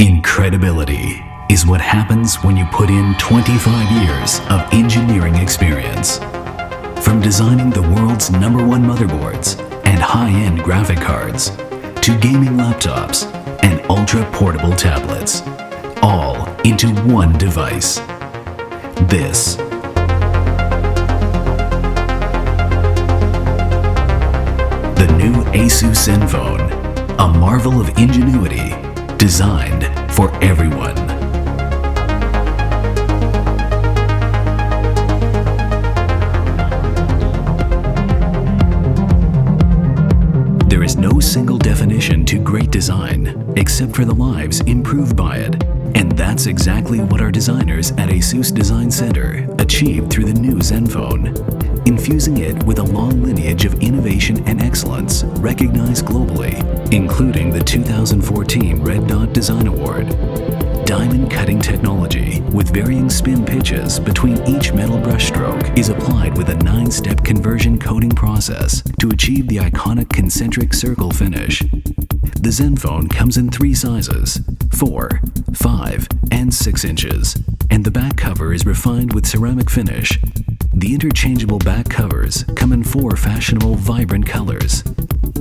Incredibility is what happens when you put in 25 years of engineering experience. From designing the world's #1 motherboards and high-end graphic cards, to gaming laptops and ultra-portable tablets, all into one device. This the new Asus Zenfone, a marvel of ingenuity designed for everyone. There is no single definition to great design except for the lives improved by it. And that's exactly what our designers at Asus Design Center achieved through the new Zenfone, infusing it with a long lineage of innovation and excellence recognized globally, including the 2014 Red Dot Design Award. Diamond cutting technology with varying spin pitches between each metal brushstroke is applied with a 9-step conversion coating process to achieve the iconic concentric circle finish. The Zenfone comes in 3 sizes, 4, 5, and 6 inches, and the back cover is refined with ceramic finish. The interchangeable back covers come in 4 fashionable, vibrant colors.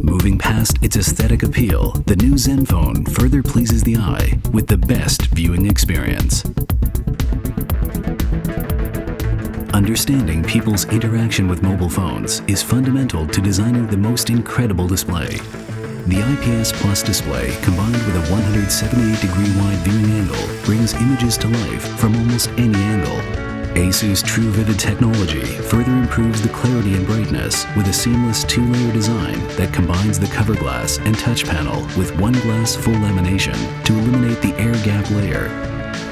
Moving past its aesthetic appeal, the new Zenfone further pleases the eye with the best viewing experience. Understanding people's interaction with mobile phones is fundamental to designing the most incredible display. The IPS Plus display, combined with a 178-degree wide viewing angle, brings images to life from almost any angle. Asus True Vivid technology further improves the clarity and brightness with a seamless 2-layer design that combines the cover glass and touch panel with one glass full lamination to eliminate the air gap layer.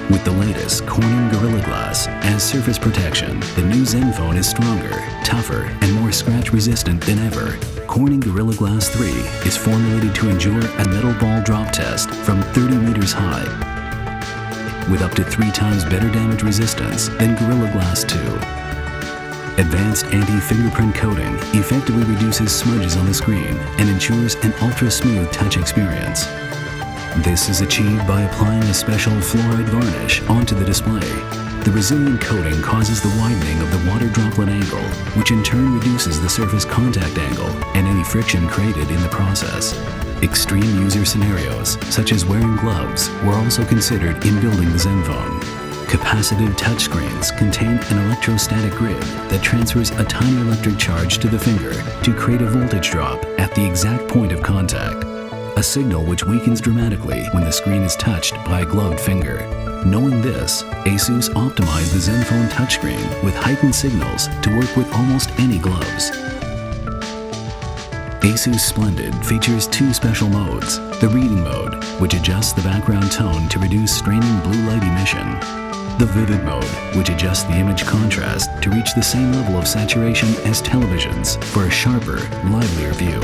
With the latest Corning Gorilla Glass as surface protection, the new Zenfone is stronger, tougher, and more scratch-resistant than ever. Corning Gorilla Glass 3 is formulated to endure a metal ball drop test from 30 meters high, with up to 3 times better damage resistance than Gorilla Glass 2. Advanced anti-fingerprint coating effectively reduces smudges on the screen and ensures an ultra-smooth touch experience. This is achieved by applying a special fluoride varnish onto the display. The resilient coating causes the widening of the water droplet angle, which in turn reduces the surface contact angle and any friction created in the process. Extreme user scenarios, such as wearing gloves, were also considered in building the Zenfone. Capacitive touchscreens contain an electrostatic grid that transfers a tiny electric charge to the finger to create a voltage drop at the exact point of contact, a signal which weakens dramatically when the screen is touched by a gloved finger. Knowing this, Asus optimized the Zenfone touchscreen with heightened signals to work with almost any gloves. Asus Splendid features 2 special modes: the reading mode, which adjusts the background tone to reduce straining blue light emission; the vivid mode, which adjusts the image contrast to reach the same level of saturation as televisions for a sharper, livelier view.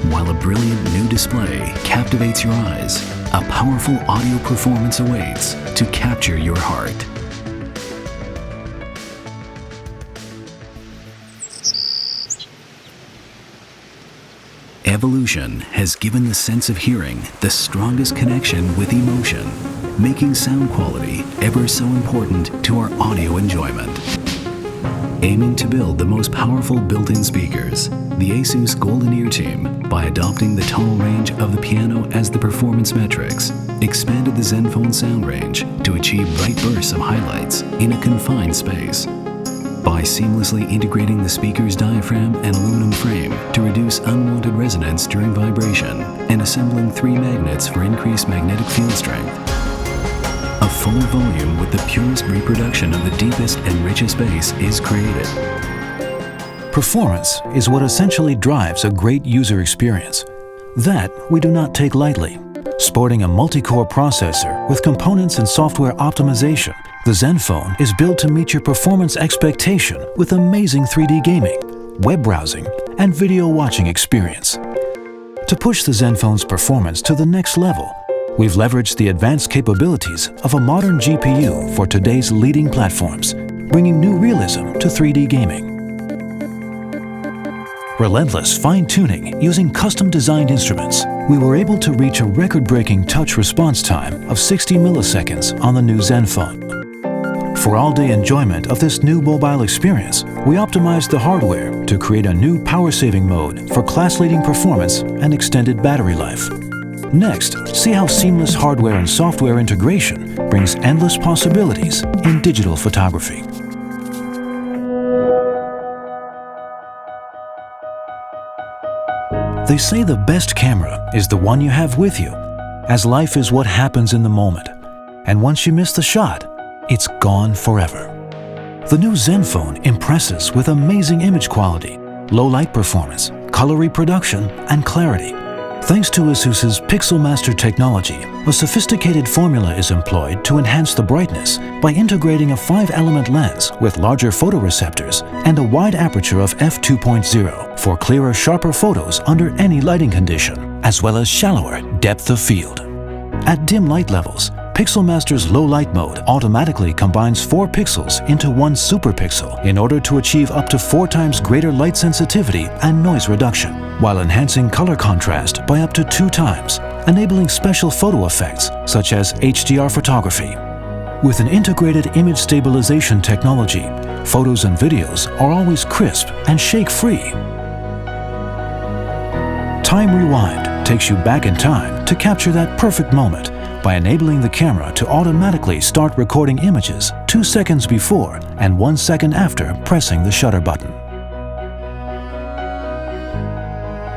While a brilliant new display captivates your eyes, a powerful audio performance awaits to capture your heart. Evolution has given the sense of hearing the strongest connection with emotion, making sound quality ever so important to our audio enjoyment. Aiming to build the most powerful built-in speakers, the Asus Golden Ear team, by adopting the tonal range of the piano as the performance metrics, expanded the Zenfone sound range to achieve bright bursts of highlights in a confined space. By seamlessly integrating the speaker's diaphragm and aluminum frame to reduce unwanted resonance during vibration, and assembling 3 magnets for increased magnetic field strength, a full volume with the purest reproduction of the deepest and richest bass is created. Performance is what essentially drives a great user experience. That we do not take lightly. Sporting a multi-core processor with components and software optimization, the Zenfone is built to meet your performance expectation with amazing 3D gaming, web browsing, and video watching experience. To push the Zenfone's performance to the next level, we've leveraged the advanced capabilities of a modern GPU for today's leading platforms, bringing new realism to 3D gaming. Relentless fine-tuning using custom-designed instruments we were able to reach a record-breaking touch response time of 60 milliseconds on the new Zenfone. For all-day enjoyment of this new mobile experience, we optimized the hardware to create a new power-saving mode for class-leading performance and extended battery life. Next, see how seamless hardware and software integration brings endless possibilities in digital photography. They say the best camera is the one you have with you, as life is what happens in the moment, and once you miss the shot, it's gone forever. The new Zenfone impresses with amazing image quality, low light performance, color reproduction, and clarity. Thanks to Asus's Pixel Master technology, a sophisticated formula is employed to enhance the brightness by integrating a 5-element lens with larger photoreceptors and a wide aperture of f2.0 for clearer, sharper photos under any lighting condition, as well as shallower depth of field. At dim light levels, Pixel Master's low light mode automatically combines 4 pixels into 1 superpixel in order to achieve up to 4 times greater light sensitivity and noise reduction, while enhancing color contrast by up to 2 times, enabling special photo effects such as HDR photography. With an integrated image stabilization technology, photos and videos are always crisp and shake-free. Time Rewind takes you back in time to capture that perfect moment by enabling the camera to automatically start recording images 2 seconds before and 1 second after pressing the shutter button.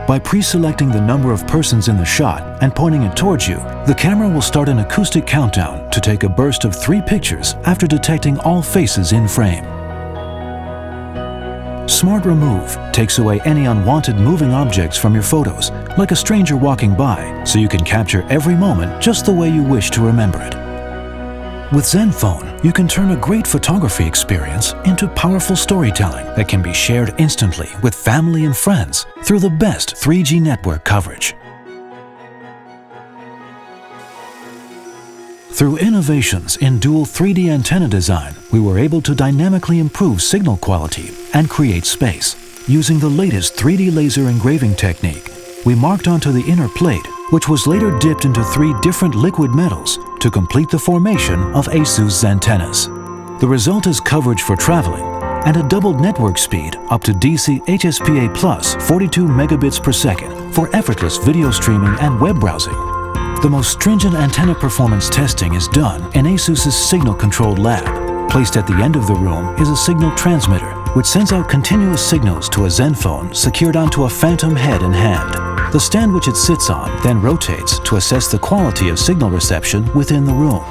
By pre-selecting the number of persons in the shot and pointing it towards you, the camera will start an acoustic countdown to take a burst of 3 pictures after detecting all faces in frame. Smart Remove takes away any unwanted moving objects from your photos, like a stranger walking by, so you can capture every moment just the way you wish to remember it. With Zenfone, you can turn a great photography experience into powerful storytelling that can be shared instantly with family and friends through the best 3G network coverage. Through innovations in dual 3D antenna design, we were able to dynamically improve signal quality and create space. Using the latest 3D laser engraving technique, we marked onto the inner plate, which was later dipped into 3 different liquid metals to complete the formation of Asus antennas. The result is coverage for traveling and a doubled network speed up to DC HSPA plus 42 megabits per second for effortless video streaming and web browsing. The most stringent antenna performance testing is done in Asus's signal-controlled lab. Placed at the end of the room is a signal transmitter, which sends out continuous signals to a Zenfone secured onto a phantom head and hand. The stand which it sits on then rotates to assess the quality of signal reception within the room.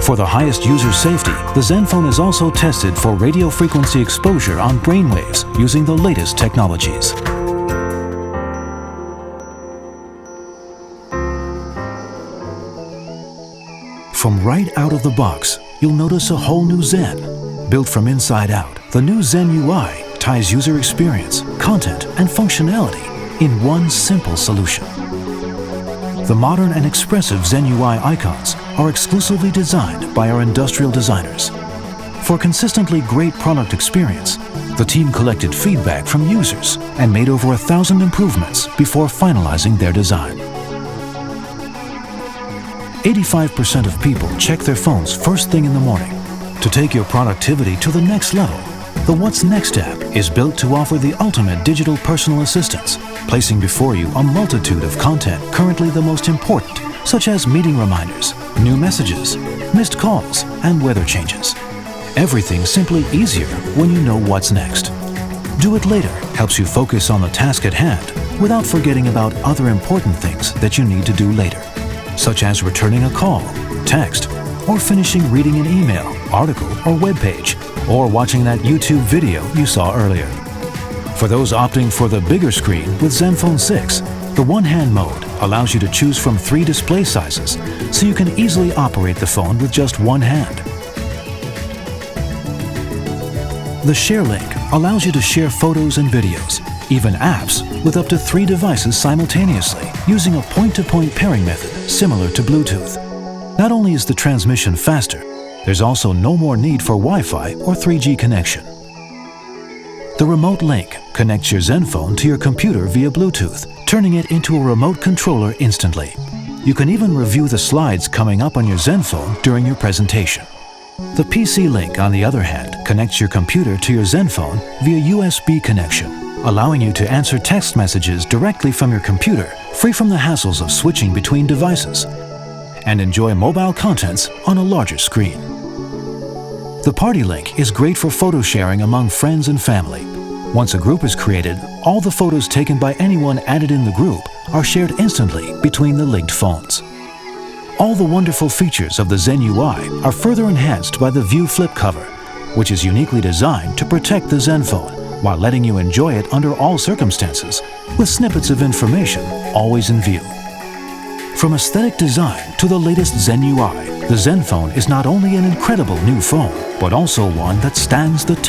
For the highest user safety, the Zenfone is also tested for radio frequency exposure on brainwaves using the latest technologies. From right out of the box, you'll notice a whole new Zen. Built from inside out, the new Zen UI ties user experience, content, and functionality in one simple solution. The modern and expressive Zen UI icons are exclusively designed by our industrial designers. For consistently great product experience, the team collected feedback from users and made over 1,000 improvements before finalizing their design. 85% of people check their phones first thing in the morning. To take your productivity to the next level, the What's Next app is built to offer the ultimate digital personal assistance, placing before you a multitude of content currently the most important, such as meeting reminders, new messages, missed calls, and weather changes. Everything's simply easier when you know what's next. Do It Later helps you focus on the task at hand without forgetting about other important things that you need to do later, such as returning a call, text, or finishing reading an email, article, or web page, or watching that YouTube video you saw earlier. For those opting for the bigger screen with Zenfone 6, the one-hand mode allows you to choose from 3 display sizes, so you can easily operate the phone with just one hand. The Share Link allows you to share photos and videos, even apps, with up to 3 devices simultaneously, using a point-to-point pairing method similar to Bluetooth. Not only is the transmission faster, there's also no more need for Wi-Fi or 3G connection. The Remote Link connects your ZenFone to your computer via Bluetooth, turning it into a remote controller instantly. You can even review the slides coming up on your ZenFone during your presentation. The PC Link, on the other hand, connects your computer to your ZenFone via USB connection, allowing you to answer text messages directly from your computer, free from the hassles of switching between devices, and enjoy mobile contents on a larger screen. The Party Link is great for photo sharing among friends and family. Once a group is created, all the photos taken by anyone added in the group are shared instantly between the linked phones. All the wonderful features of the Zen UI are further enhanced by the View flip cover, which is uniquely designed to protect the ZenFone while letting you enjoy it under all circumstances, with snippets of information always in view. From aesthetic design to the latest Zen UI, the ZenFone is not only an incredible new phone, but also one that stands the test